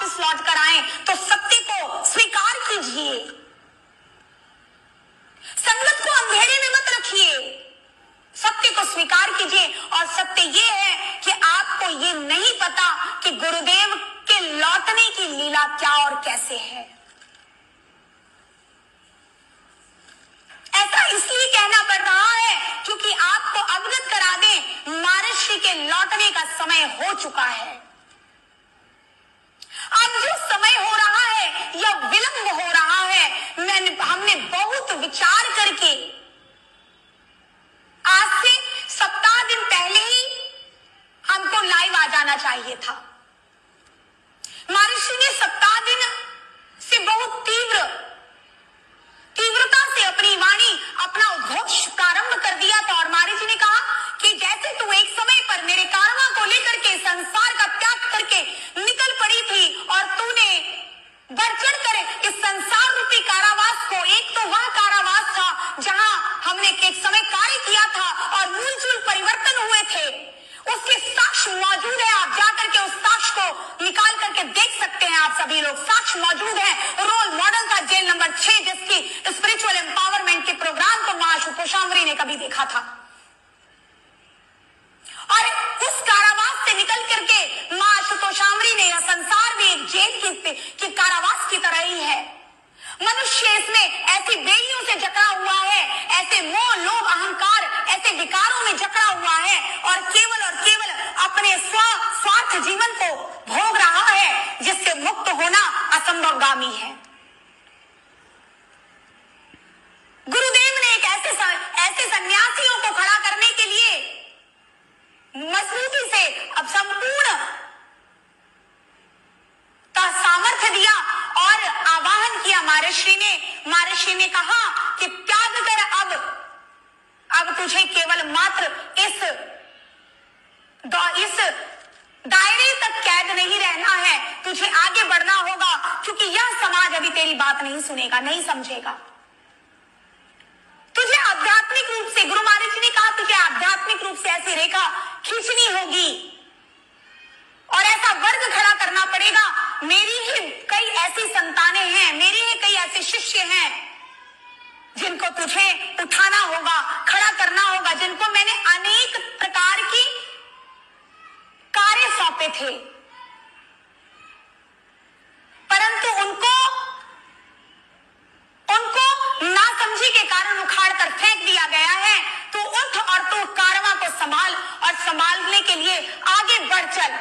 वापस लौट कर आए तो सत्य को स्वीकार कीजिए, संगत को अंधेरे में मत रखिए, सत्य को स्वीकार कीजिए। और सत्य ये है कि आपको ये नहीं पता कि गुरुदेव के लौटने की लीला क्या और कैसे है। ऐसा इसलिए कहना पड़ रहा है क्योंकि आपको अवगत करा दें, महर्षि के लौटने का समय हो चुका है। अब जो समय हो रहा है या विलंब हो रहा है, हमने बहुत विचार करके आज से सप्ताह दिन पहले ही हमको लाइव आ जाना चाहिए था। महर्षि ने सप्ताह दिन से बहुत तीव्रता से अपनी वाणी, अपना उद्घोष प्रारंभ कर दिया था। और महर्षि ने कहा कि जैसे तू एक समय पर मेरे कारवां को लेकर के संसार का त्याग करके निकल पड़ी थी और तूने बढ़ चढ़ कर इस संसार रूपी कारावास को, एक तो वह कारावास था जहां हमने एक समय कार्य किया था और मूलचूल परिवर्तन हुए थे, उसके साक्ष्य मौजूद है। आप जाकर के उस साक्ष्य को निकाल करके देख सकते हैं। आप सभी लोग साक्ष्य मौजूद है। रोल मॉडल था जेल नंबर 6, जिसकी स्पिरिचुअल एम्पावरमेंट के प्रोग्राम को मां सुतोषामरी ने कभी देखा था। और उस कारावास से निकल करके मां सुतोषामरी ने, यह संसार भी एक जेल की कारावास की तरह ही है। मनुष्य इसमें ऐसी बेड़ियों से जकड़ा हुआ है, ऐसे मोह लोभ अहंकार, ऐसे विकारों में जकड़ा हुआ है और केवल अपने स्वार्थ जीवन को भोग रहा है, जिससे मुक्त होना असंभवगामी है। गुरुदेव ने एक ऐसे सन्यासियों को खड़ा करने के लिए मजबूती से अब संपूर्ण का सामर्थ्य दिया और आवाहन किया महर्षि ने कहा कि त्याग कर अब तुझे केवल मात्र इस दायरे तक कैद नहीं रहना है, तुझे आगे बढ़ना होगा, क्योंकि यह समाज अभी तेरी बात नहीं सुनेगा, नहीं समझेगा। तुझे आध्यात्मिक रूप से, गुरु महाराज जी ने कहा, तुझे आध्यात्मिक रूप से ऐसी रेखा खींचनी होगी और ऐसा वर्ग खड़ा करना पड़ेगा। मेरी ही कई ऐसी संतानें हैं, मेरे ही कई ऐसे शिष्य हैं जिनको तुझे उठाना होगा, खड़ा करना होगा, जिनको मैंने अनेक प्रकार की कार्य सौंपे थे, परंतु उनको नासमझी के कारण उखाड़ कर फेंक दिया गया है। तू उठ और तू कारवां को संभाल और संभालने के लिए आगे बढ़ चल।